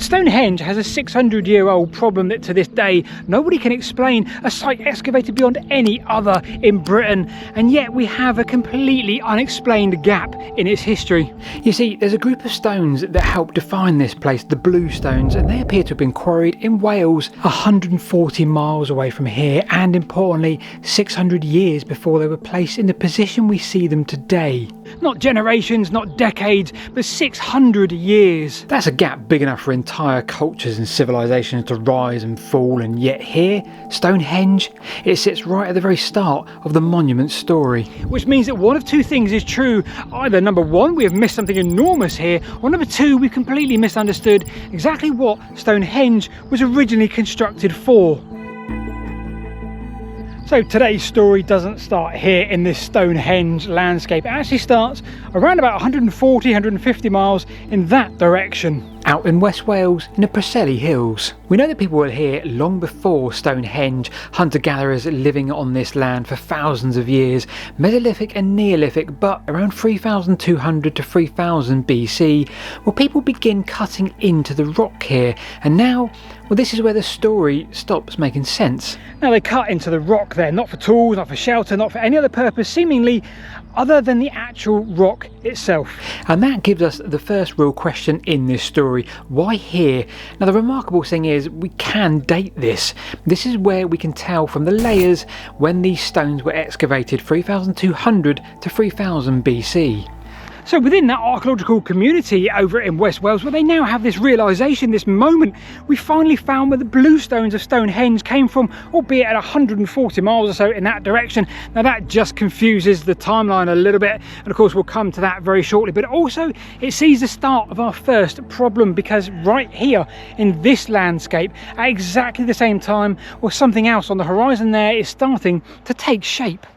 Stonehenge has a 600-year-old problem that to this day nobody can explain, a site excavated beyond any other in Britain, and yet we have a completely unexplained gap in its history. You see, there's a group of stones that help define this place, the Blue Stones, and they appear to have been quarried in Wales 140 miles away from here, and importantly 600 years before they were placed in the position we see them today. Not generations, not decades, but 600 years. That's a gap big enough for entire cultures and civilizations to rise and fall, and yet here, Stonehenge, it sits right at the very start of the monument story. Which means that one of two things is true. Either number one, we have missed something enormous here, or number two, we've completely misunderstood exactly what Stonehenge was originally constructed for. So today's story doesn't start here in this Stonehenge landscape. It actually starts around about 140-150 miles in that direction. Out in West Wales in the Preseli Hills. We know that people were here long before Stonehenge, hunter-gatherers living on this land for thousands of years, Mesolithic and Neolithic, but around 3200 to 3000 BC, well, people begin cutting into the rock here, and now, well, this is where the story stops making sense. Now they cut into the rock there, not for tools, not for shelter, not for any other purpose, seemingly other than the actual rock itself. And that gives us the first real question in this story. Why here? Now the remarkable thing is we can date this. This is where we can tell from the layers when these stones were excavated, 3200 to 3000 BC. So within that archaeological community over in West Wales, well, they now have this realisation, this moment. We finally found where the Blue Stones of Stonehenge came from, albeit at 140 miles or so in that direction. Now that just confuses the timeline a little bit, and of course we'll come to that very shortly, but also it sees the start of our first problem, because right here in this landscape at exactly the same time, well, something else on the horizon there is starting to take shape.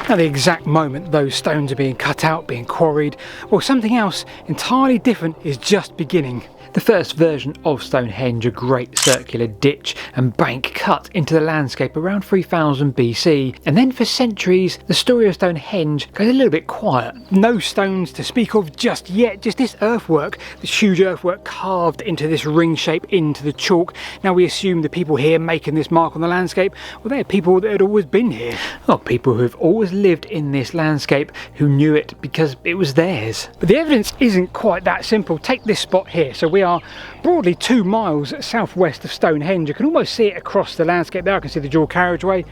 Now the exact moment those stones are being cut out, being quarried, or something else entirely different is just beginning. The first version of Stonehenge, a great circular ditch and bank cut into the landscape around 3000 BC, and then for centuries the story of Stonehenge goes a little bit quiet. No stones to speak of just yet, just this earthwork, this huge earthwork carved into this ring shape into the chalk. Now we assume the people here making this mark on the landscape, well, they're people that had always been here, or people who have always lived in this landscape, who knew it because it was theirs. But the evidence isn't quite that simple. Take this spot here. So we are broadly 2 miles southwest of Stonehenge. You can almost see it across the landscape there. I can see the dual carriageway.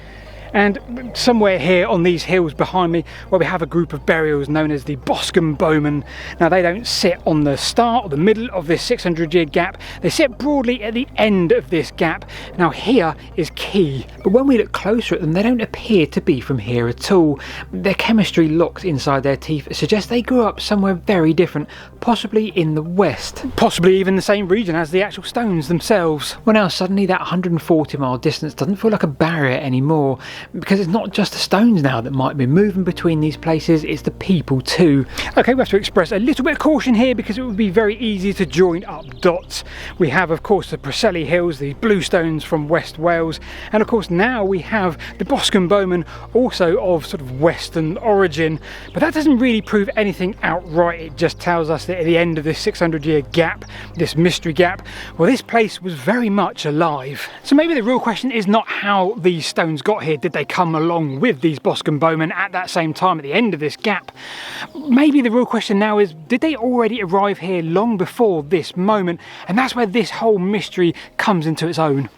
And somewhere here on these hills behind me, where we have a group of burials known as the Boscombe Bowmen. Now they don't sit on the start or the middle of this 600-year gap, they sit broadly at the end of this gap. Now here is key, but when we look closer at them, they don't appear to be from here at all. Their chemistry locked inside their teeth suggests they grew up somewhere very different, possibly in the west, possibly even the same region as the actual stones themselves. Well, now suddenly that 140-mile distance doesn't feel like a barrier anymore, because it's not just the stones now that might be moving between these places, it's the people too. Okay, we have to express a little bit of caution here because it would be very easy to join up dots. We have, of course, the Preseli Hills, the Blue Stones from West Wales, and of course now we have the Boscombe Bowmen, also of sort of western origin, but that doesn't really prove anything outright. It just tells us that at the end of this 600-year gap, this mystery gap, well, this place was very much alive. So maybe the real question is not how these stones got here. Did they come along with these Boscombe Bowmen at that same time at the end of this gap? Maybe the real question now is, did they already arrive here long before this moment? And that's where this whole mystery comes into its own.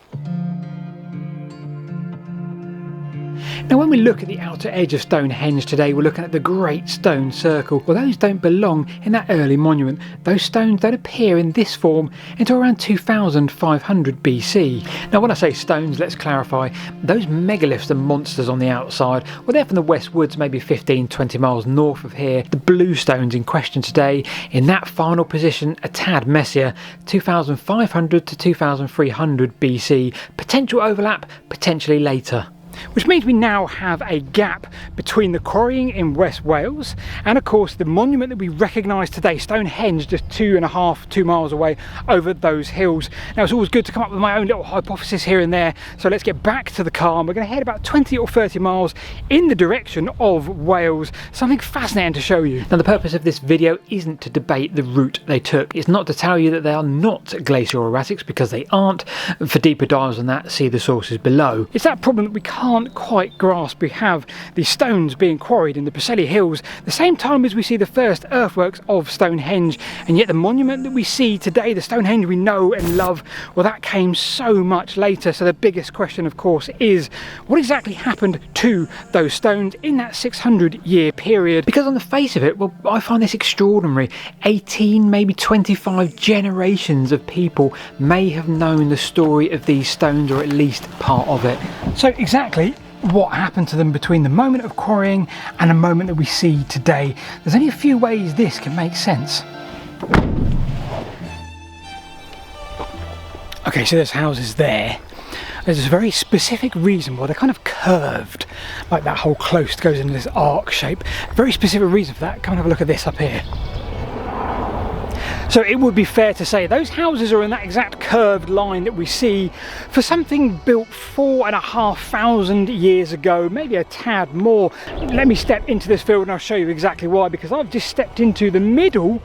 Now when we look at the outer edge of Stonehenge today, we're looking at the Great Stone Circle. Well, those don't belong in that early monument. Those stones don't appear in this form until around 2500 BC. Now when I say stones, let's clarify, those megaliths and monsters on the outside, well, they're from the West Woods, maybe 15-20 miles north of here. The blue stones in question today, in that final position, a tad messier, 2500 to 2300 BC. Potential overlap, potentially later. which means we now have a gap between the quarrying in West Wales and of course the monument that we recognise today, Stonehenge, just 2 miles away over those hills. Now it's always good to come up with my own little hypothesis here and there, so let's get back to the car and we're going to head about 20 or 30 miles in the direction of Wales. Something fascinating to show you. Now the purpose of this video isn't to debate the route they took. It's not to tell you that they are not glacial erratics, because they aren't. For deeper dives on that, see the sources below. It's that problem that we can't quite grasp. We have these stones being quarried in the Preseli Hills the same time as we see the first earthworks of Stonehenge, and yet the monument that we see today, the Stonehenge we know and love, well, that came so much later. So the biggest question, of course, is what exactly happened to those stones in that 600-year period? Because on the face of it, well, I find this extraordinary. 18, maybe 25 generations of people may have known the story of these stones, or at least part of it. So exactly what happened to them between the moment of quarrying and the moment that we see today? There's only a few ways this can make sense. Okay, so there's houses there. There's a very specific reason why they're kind of curved, like that whole close goes into this arc shape. Very specific reason for that. Come and have a look at this up here. So it would be fair to say those houses are in that exact curved line that we see for something built 4,500 years ago, maybe a tad more. Let me step into this field and I'll show you exactly why, because I've just stepped into the middle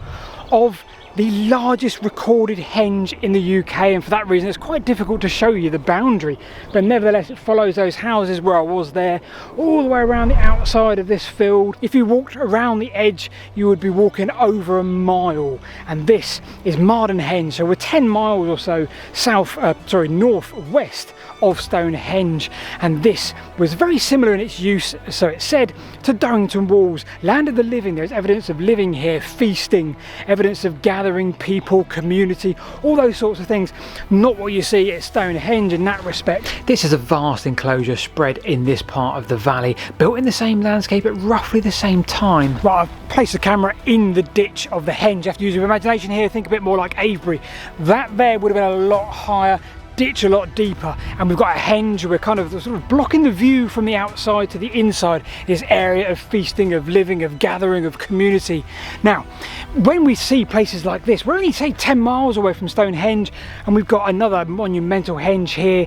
of the largest recorded henge in the UK, and for that reason it's quite difficult to show you the boundary, but nevertheless it follows those houses where I was there all the way around the outside of this field. If you walked around the edge you would be walking over a mile, and this is mega-henge, so we're 10 miles or so northwest of Stonehenge, and this was very similar in its use, so it said, to Durrington Walls, land of the living. There's evidence of living here, feasting, evidence of gathering people, community, all those sorts of things. Not what you see at Stonehenge in that respect. This is a vast enclosure spread in this part of the valley, built in the same landscape at roughly the same time. Right, I've placed the camera in the ditch of the henge. You have to use your imagination here, think a bit more like Avebury. That there would have been a lot higher, ditch a lot deeper, and we've got a henge. We're kind of sort of blocking the view from the outside to the inside, this area of feasting, of living, of gathering, of community. Now when we see places like this, we're only say 10 miles away from Stonehenge, and we've got another monumental henge here.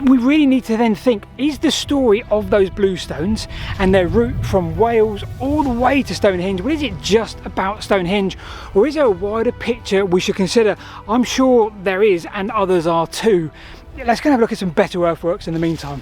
We really need to then think, is the story of those blue stones and their route from Wales all the way to Stonehenge, well, is it just about Stonehenge, or is there a wider picture we should consider? I'm sure there is, and others are too. Let's go and have a look at some better earthworks in the meantime.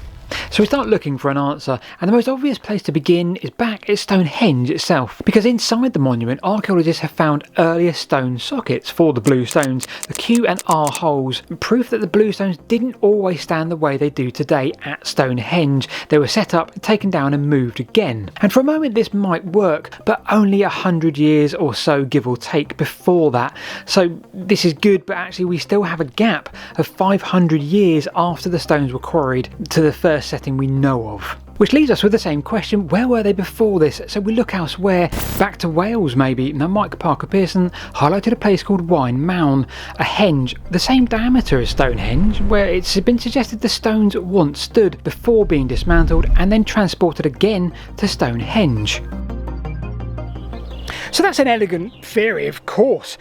So we start looking for an answer, and the most obvious place to begin is back at Stonehenge itself, because inside the monument archaeologists have found earlier stone sockets for the blue stones, the Q and R holes, proof that the blue stones didn't always stand the way they do today at Stonehenge. They were set up, taken down and moved again. And for a moment this might work, but only 100 years or so, give or take, before that. So this is good, but actually we still have a gap of 500 years after the stones were quarried to the first setting we know of. Which leaves us with the same question, where were they before this? So we look elsewhere, back to Wales maybe. Now Mike Parker Pearson highlighted a place called Wine Mound, a henge the same diameter as Stonehenge, where it's been suggested the stones once stood before being dismantled and then transported again to Stonehenge. So that's an elegant theory, of course.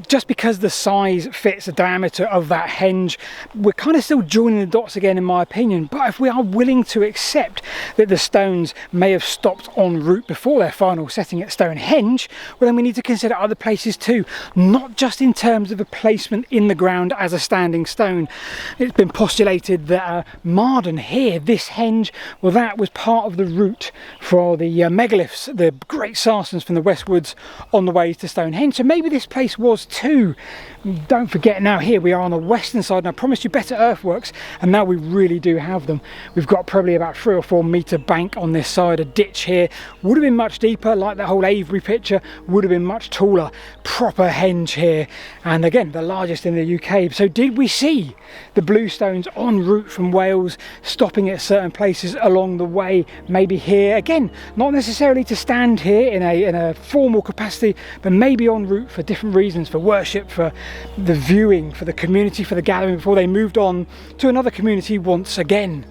Just because the size fits the diameter of that henge, we're kind of still joining the dots again, in my opinion. But if we are willing to accept that the stones may have stopped en route before their final setting at Stonehenge, well, then we need to consider other places too, not just in terms of a placement in the ground as a standing stone. It's been postulated that Marden here, this henge, well, that was part of the route for the megaliths, the great sarcens from the westwards on the way to Stonehenge. So maybe this place was too. Don't forget, now here we are on the western side, and I promised you better earthworks, and now we really do have them. We've got probably about 3 or 4 metre bank on this side, a ditch here. Would have been much deeper, like the whole Avebury picture, would have been much taller. Proper henge here, and again the largest in the UK. So did we see the blue stones en route from Wales, stopping at certain places along the way? Maybe here again, not necessarily to stand here in a formal capacity, but maybe en route for different reasons, for worship, for the viewing, for the community, for the gathering, before they moved on to another community once again.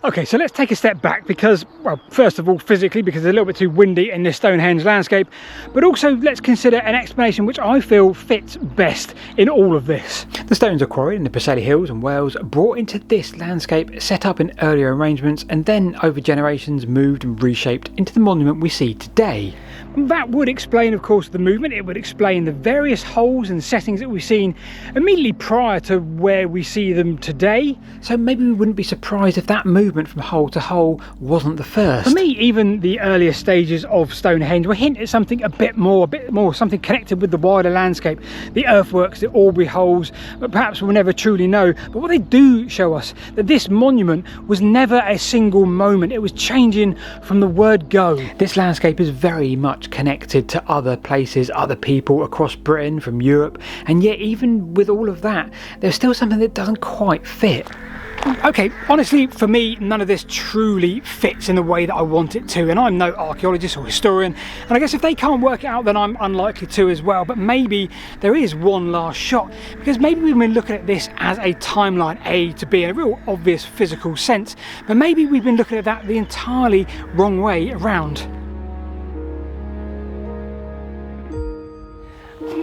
Okay, so let's take a step back because, well, first of all, physically, because it's a little bit too windy in this Stonehenge landscape, but also let's consider an explanation which I feel fits best in all of this. The stones are quarried in the Preseli Hills in Wales, brought into this landscape, set up in earlier arrangements, and then over generations moved and reshaped into the monument we see today. That would explain, of course, the movement. It would explain the various holes and settings that we've seen immediately prior to where we see them today. So maybe we wouldn't be surprised if that movement from hole to hole wasn't the first. For me, even the earlier stages of Stonehenge were hint at something a bit more, something connected with the wider landscape. The earthworks, the Aubrey holes, but perhaps we'll never truly know. But what they do show us that this monument was never a single moment. It was changing from the word go. This landscape is very much connected to other places, other people across Britain, from Europe, and yet even with all of that, there's still something that doesn't quite fit. Okay, honestly, for me, none of this truly fits in the way that I want it to, and I'm no archaeologist or historian, and I guess if they can't work it out, then I'm unlikely to as well. But maybe there is one last shot, because maybe we've been looking at this as a timeline A to B in a real obvious physical sense, but maybe we've been looking at that the entirely wrong way around.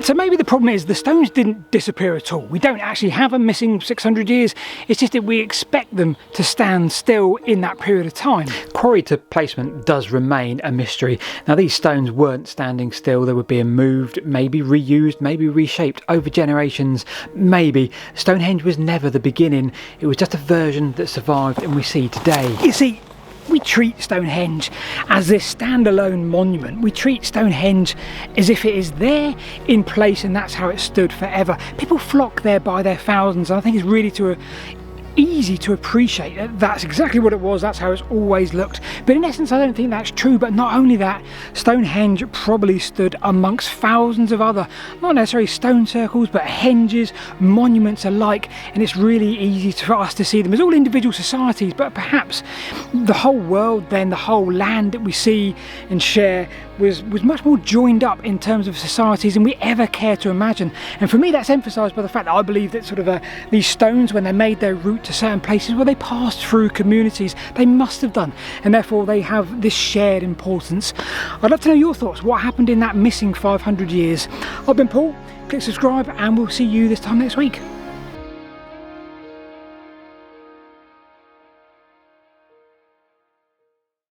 So maybe the problem is the stones didn't disappear at all. We don't actually have a missing 600 years. It's just that we expect them to stand still in that period of time. Quarry to placement does remain a mystery. Now, these stones weren't standing still. They were being moved, maybe reused, maybe reshaped over generations. Maybe Stonehenge was never the beginning. It was just a version that survived and we see today. You see, we treat Stonehenge as this standalone monument. We treat Stonehenge as if it is there in place and that's how it stood forever. People flock there by their thousands, and I think it's really easy to appreciate that that's exactly what it was, that's how it's always looked. But in essence, I don't think that's true. But not only that, Stonehenge probably stood amongst thousands of other, not necessarily stone circles, but henges, monuments alike, and it's really easy for us to see them as all individual societies, but perhaps the whole world, then the whole land that we see and share was much more joined up in terms of societies than we ever care to imagine. And for me, that's emphasised by the fact that I believe that sort of these stones, when they made their route to certain places where they passed through communities, they must have done, and therefore they have this shared importance. I'd love to know your thoughts. What happened in that missing 500 years? I've been Paul. Click subscribe and we'll see you this time next week.